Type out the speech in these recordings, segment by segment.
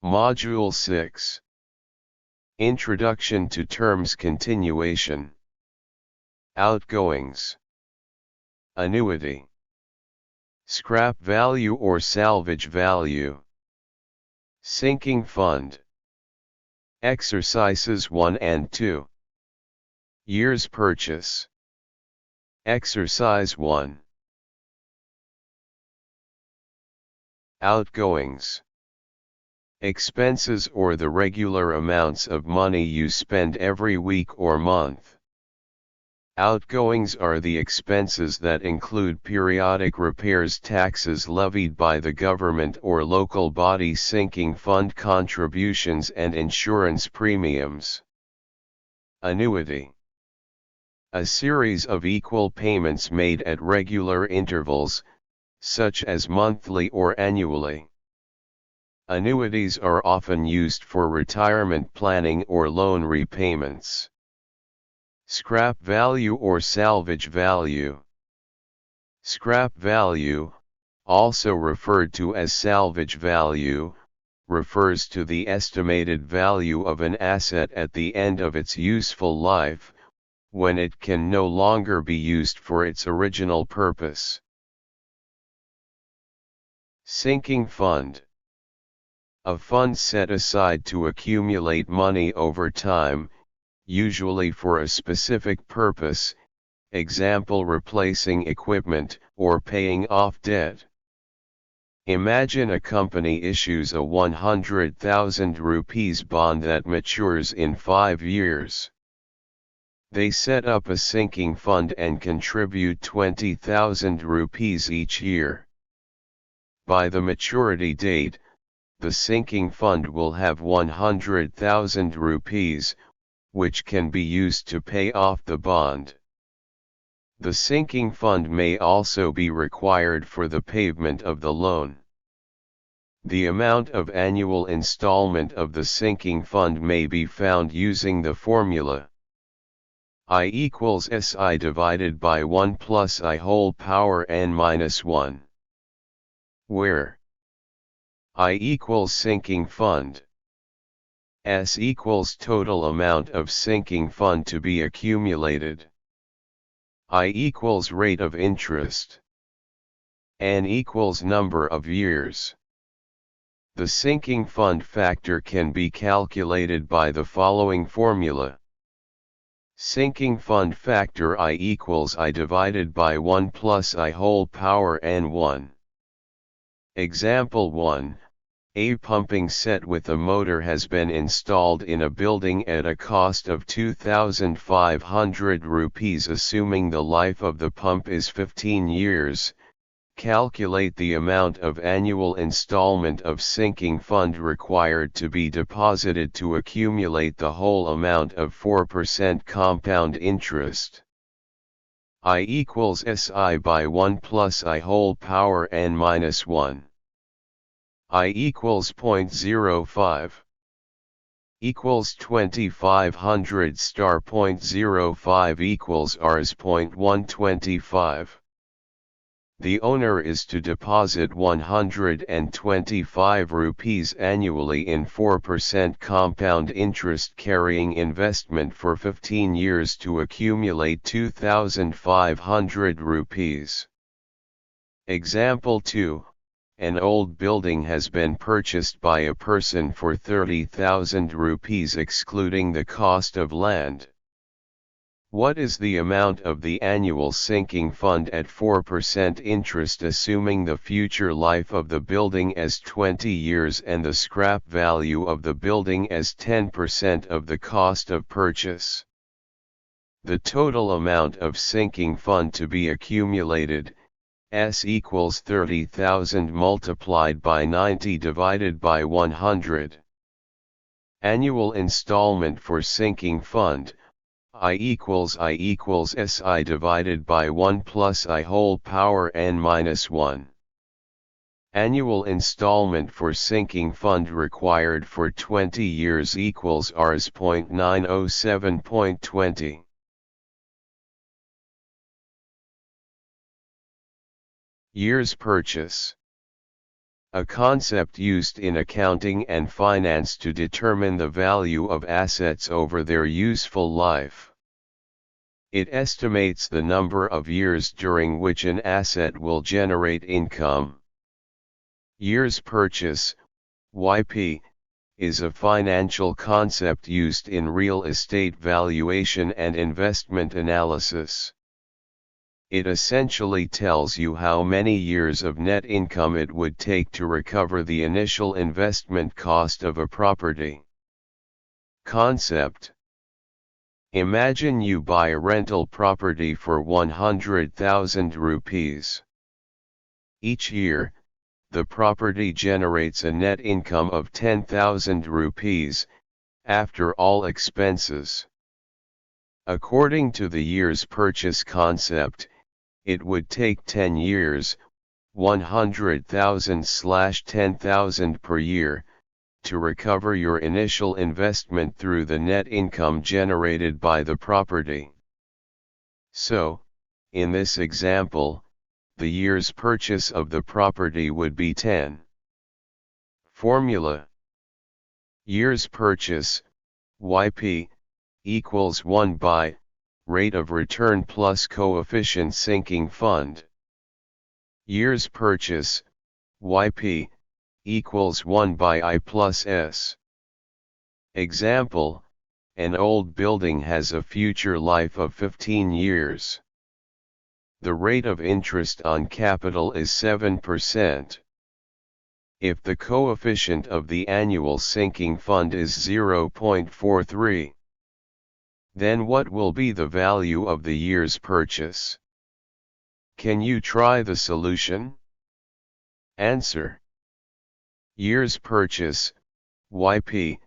Module 6. Introduction to Terms Continuation. Outgoings. Annuity. Scrap value or salvage value. Sinking fund. Exercises 1 and 2. Years purchase. Exercise 1. Outgoings. Expenses or the regular amounts of money you spend every week or month. Outgoings are the expenses that include periodic repairs, taxes levied by the government or local body, sinking fund contributions, and insurance premiums. Annuity. A series of equal payments made at regular intervals, such as monthly or annually. Annuities are often used for retirement planning or loan repayments. Scrap value or salvage value. Scrap value, also referred to as salvage value, refers to the estimated value of an asset at the end of its useful life, when it can no longer be used for its original purpose. Sinking fund. A fund set aside to accumulate money over time, usually for a specific purpose, example replacing equipment or paying off debt. Imagine a company issues a 100,000 rupees bond that matures in 5 years. They set up a sinking fund and contribute 20,000 rupees each year. By the maturity date, the sinking fund will have 100,000 rupees, which can be used to pay off the bond. The sinking fund may also be required for the payment of the loan. The amount of annual installment of the sinking fund may be found using the formula I equals SI divided by 1 plus I whole power n minus 1, where I equals sinking fund, S equals total amount of sinking fund to be accumulated, I equals rate of interest, N equals number of years. The sinking fund factor can be calculated by the following formula. Sinking fund factor I equals I divided by 1 plus I whole power n1. Example 1. A pumping set with a motor has been installed in a building at a cost of 2,500 rupees. Assuming the life of the pump is 15 years, calculate the amount of annual installment of sinking fund required to be deposited to accumulate the whole amount of 4% compound interest. I equals SI by 1 plus I whole power n minus 1. I equals 0.05 equals 2500 star 0.05 equals Rs 0.125. The owner is to deposit 125 rupees annually in 4% compound interest carrying investment for 15 years to accumulate 2,500 rupees. Example 2. An old building has been purchased by a person for 30,000 rupees excluding the cost of land. What is the amount of the annual sinking fund at 4% interest assuming the future life of the building as 20 years and the scrap value of the building as 10% of the cost of purchase? The total amount of sinking fund to be accumulated, S equals 30,000 multiplied by 90 divided by 100. Annual installment for sinking fund, I equals SI divided by 1 plus I whole power n minus 1. Annual installment for sinking fund required for 20 years equals Rs 0.907.20. Years purchase. A concept used in accounting and finance to determine the value of assets over their useful life. It estimates the number of years during which an asset will generate income. Years purchase, YP, is a financial concept used in real estate valuation and investment analysis. It essentially tells you how many years of net income it would take to recover the initial investment cost of a property. Concept: imagine you buy a rental property for 100,000 rupees. Each year, the property generates a net income of 10,000 rupees, after all expenses. According to the year's purchase concept, it would take 10 years, 100,000/10,000 per year, to recover your initial investment through the net income generated by the property. So, in this example, the year's purchase of the property would be 10. Formula: year's purchase, YP, equals 1 by rate of return plus coefficient sinking fund. Year's purchase, YP, equals 1 by I plus S. Example: an old building has a future life of 15 years. The rate of interest on capital is 7%. If the coefficient of the annual sinking fund is 0.43, then what will be the value of the year's purchase? Can you try the solution? Answer: year's purchase, YP,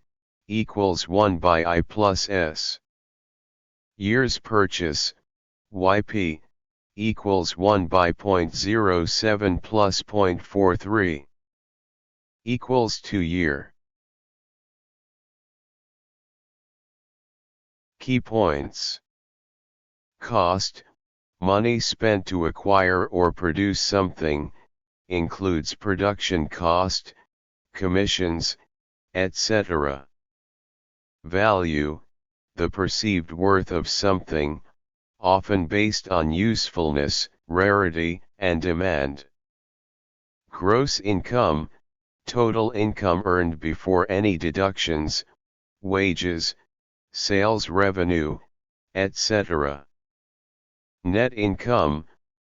equals 1 by I plus S. Year's purchase, YP, equals 1 by 0.07 plus 0.43, equals 2 year. Key points: cost, money spent to acquire or produce something, includes production cost, commissions, etc. Value, the perceived worth of something, often based on usefulness, rarity, and demand. Gross income, total income earned before any deductions, wages, sales revenue, etc. Net income,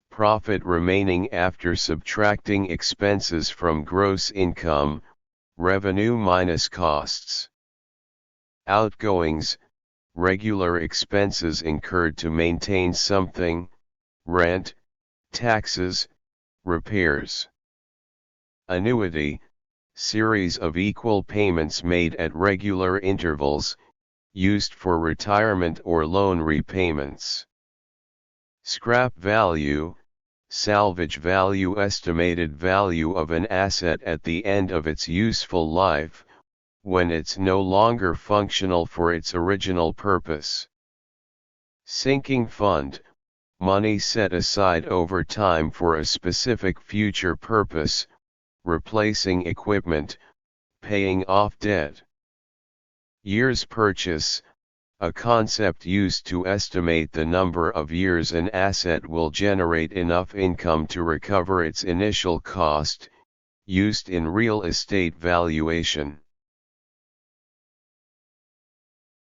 profit remaining after subtracting expenses from gross income, revenue minus costs. Outgoings, regular expenses incurred to maintain something, rent, taxes, repairs. Annuity, series of equal payments made at regular intervals, used for retirement or loan repayments. Scrap value, salvage value, estimated value of an asset at the end of its useful life, when it's no longer functional for its original purpose. Sinking fund, money set aside over time for a specific future purpose, replacing equipment, paying off debt. Year's purchase, a concept used to estimate the number of years an asset will generate enough income to recover its initial cost, used in real estate valuation.